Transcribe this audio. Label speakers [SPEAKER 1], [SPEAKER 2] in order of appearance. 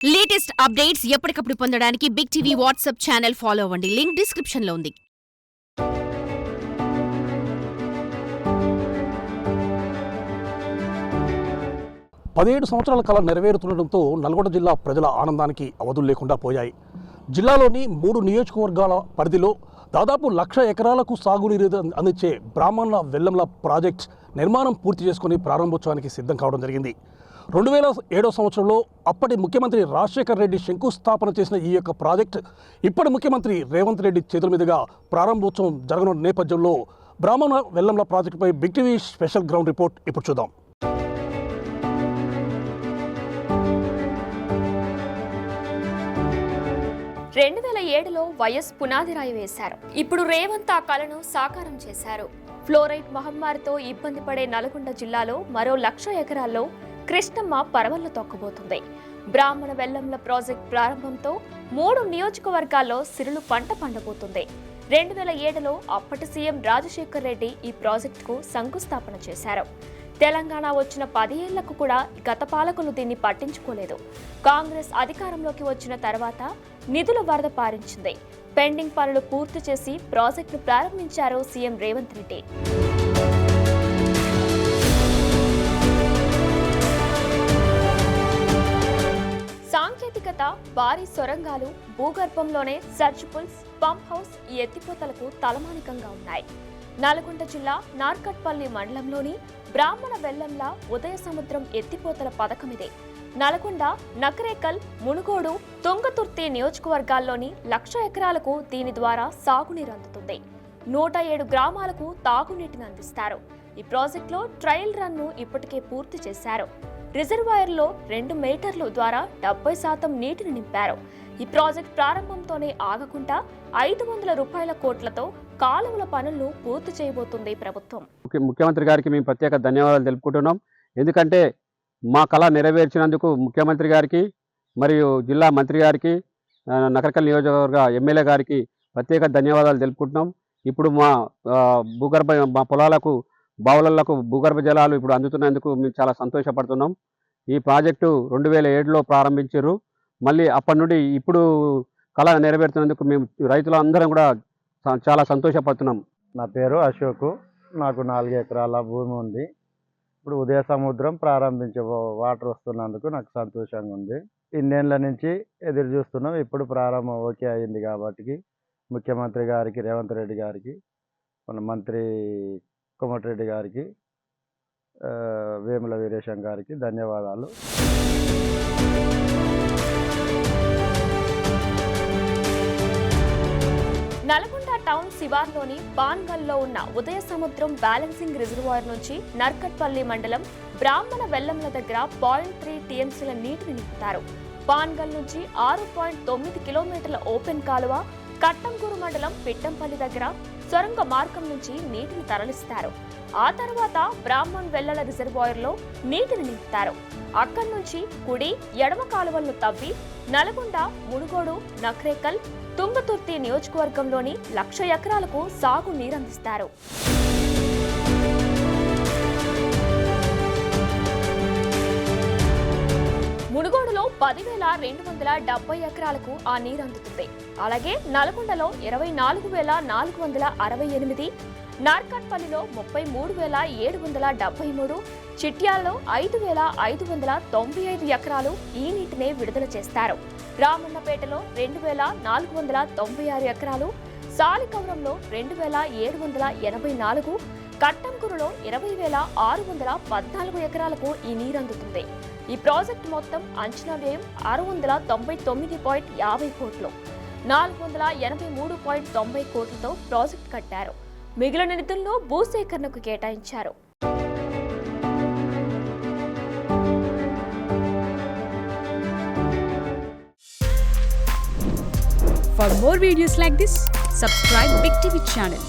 [SPEAKER 1] Latest updates ఎప్పటికప్పుడు పొందడానికి big TV WhatsApp channel follow అవ్వండి. లింక్ డిస్క్రిప్షన్ లో ఉంది.
[SPEAKER 2] 17 సంవత్సరాల కాలం నెరవేరుతుండటంతో నల్గొండ జిల్లా ప్రజల ఆనందానికి అవధులు లేకుండా పోయాయి. జిల్లాలోని 3 నియోజకవర్గాల పరిధిలో దాదాపు 1,00,000 ఎకరాలకు సాగునీరు అందించే బ్రాహ్మణుల వెల్లంల ప్రాజెక్ట్ నిర్మాణం పూర్తి చేసుకుని ప్రారంభోత్సవానికి సిద్ధం కావడం జరిగింది. 2007 సంవత్సరంలో అప్పటి ముఖ్యమంత్రి రాజశేఖర్ రెడ్డి శంకుస్థాపన చేసిన ఈ యొక్క ప్రాజెక్ట్ ఇప్పటి ముఖ్యమంత్రి రేవంత్ రెడ్డి చేతుల మీదుగా ప్రారంభోత్సవం జరగనున్న నేపథ్యంలో బ్రాహ్మణ వెల్లంల ప్రాజెక్టుపై big TV special ground report ఇప్పుడు చూద్దాం.
[SPEAKER 3] రెండు 2007లో వైఎస్ పునాదిరాయి వేశారు. ఇప్పుడు రేవంత్ ఆ కలను సాకారం చేశారు. ఫ్లోరైడ్ మహమ్మారితో ఇబ్బంది పడే నల్గొండ జిల్లాలో మరో 1,00,000 ఎకరాల్లో కృష్ణమ్మ పరవళ్లు తొక్కబోతుంది. బ్రాహ్మణ వెల్లంల ప్రాజెక్ట్ ప్రారంభంతో 3 నియోజకవర్గాల్లో సిరులు పంట పండబోతుంది. 2007లో అప్పటి సీఎం రాజశేఖర్ రెడ్డి ఈ ప్రాజెక్టుకు శంకుస్థాపన చేశారు. తెలంగాణ వచ్చిన 10 ఏళ్లకు కూడా గత పాలకులు దీన్ని పట్టించుకోలేదు. కాంగ్రెస్ అధికారంలోకి వచ్చిన తర్వాత నిధుల వరద పారించింది. పెండింగ్ పనులు పూర్తి చేసి ప్రాజెక్టును ప్రారంభించారు సీఎం రేవంత్ రెడ్డి. సాంకేతికత, భారీ సొరంగాలు, భూగర్భంలోనే సర్చ్ పుల్స్, పంప్ హౌస్ ఈ ఎత్తిపోతలకు తలమానికంగా ఉన్నాయి. నల్గొండ జిల్లా నార్కట్పల్లి మండలంలోని బ్రాహ్మణ వెల్లంల ఉదయ సముద్రం ఎత్తిపోతల పథకం ఇదే. నల్గొండ, నకరేకల్, మునుగోడు, తుంగతుర్తి నియోజకవర్గాల్లోని 1,00,000 ఎకరాలకు దీని ద్వారా సాగునీరు అందుతుంది. 107 గ్రామాలకు తాగునీటిని అందిస్తారు. ఈ ప్రాజెక్టులో ట్రయల్ రన్ను ఇప్పటికే పూర్తి చేశారు. రిజర్వాయర్లో 2 మీటర్ల ద్వారా 70% నీటిని నింపారు. ఈ ప్రాజెక్ట్ ప్రారంభంతోనే ఆగకుండా 500 కోట్లతో కాలువల పనులను పూర్తి చేయబోతుంది ప్రభుత్వం.
[SPEAKER 4] ముఖ్యమంత్రి గారికి మేము ప్రత్యేక ధన్యవాదాలు తెలుపుకుంటున్నాం. ఎందుకంటే మా కళ నెరవేర్చినందుకు ముఖ్యమంత్రి గారికి మరియు జిల్లా మంత్రి గారికి, నకరకల్ నియోజకవర్గ ఎమ్మెల్యే గారికి ప్రత్యేక ధన్యవాదాలు తెలుపుకుంటున్నాం. ఇప్పుడు మా పొలాలకు, బావులకు భూగర్భ జలాలు ఇప్పుడు అందుతున్నందుకు మేము చాలా సంతోషపడుతున్నాం. ఈ ప్రాజెక్టు 2007లో ప్రారంభించారు. మళ్ళీ అప్పటి నుండి ఇప్పుడు కళ నెరవేరుతున్నందుకు మేము రైతులందరం కూడా చాలా సంతోషపడుతున్నాం.
[SPEAKER 5] నా పేరు అశోక్. నాకు 4 ఎకరాల భూమి ఉంది. ఇప్పుడు ఉదయ సముద్రం ప్రారంభించే వాటర్ వస్తున్నందుకు నాకు సంతోషంగా ఉంది. ఇన్నేళ్ల నుంచి ఎదురు చూస్తున్నాం. ఇప్పుడు ప్రారంభం ఓకే అయింది కాబట్టి ముఖ్యమంత్రి గారికి, రేవంత్ రెడ్డి గారికి, మన మంత్రి కోమటిరెడ్డి గారికి, వేముల వీరేశం గారికి ధన్యవాదాలు.
[SPEAKER 3] నల్గొండ టౌన్ శివార్లోని పాన్గల్లో ఉన్న ఉదయ సముద్రం బ్యాలెన్సింగ్ రిజర్వాయర్ నుంచి నర్కట్పల్లి మండలం బ్రాహ్మణ వెల్లంల దగ్గర 0.3 టీఎంసీల నీటిని నింపుతారు. పాన్గల్ నుంచి 6.9 కిలోమీటర్ల ఓపెన్ కాలువ, కట్టంగూరు మండలం పిట్టంపల్లి దగ్గర సొరంగ మార్గం నుంచి నీటిని తరలిస్తారు. ఆ తర్వాత బ్రాహ్మణ్ వెల్లల రిజర్వాయర్లో నీటిని నింపుతారు. అక్కడి నుంచి కుడి, ఎడమ కాలువలను తవ్వి నల్గొండ, మునుగోడు, నకరేకల్, తుంగతుర్తి నియోజకవర్గంలోని 1,00,000 ఎకరాలకు సాగు నీరందిస్తారు. మునుగోడులో 10,270 ఎకరాలకు ఆ నీరు అందుతుంది. అలాగే నల్గొండలో 24,468, నార్కట్పల్లిలో 33,773, చిట్యాల్లో 5,595 ఎకరాలు ఈ నీటినే విడుదల చేస్తారు. రామన్నపేటలో 2,496 ఎకరాలు, సాలికౌరంలో 2,784, కట్టంకురులో 20,614 ఎకరాలకు ఈ నీరందుతుంది. ఈ ప్రాజెక్టు మొత్తం అంచనా వ్యయం 699.50 కోట్లు. 483.90 కోట్లతో ప్రాజెక్టు కట్టారు. మిగిలిన నిధులను భూసేకరణకు కేటాయించారు.
[SPEAKER 6] For more videos like this, subscribe Big TV channel.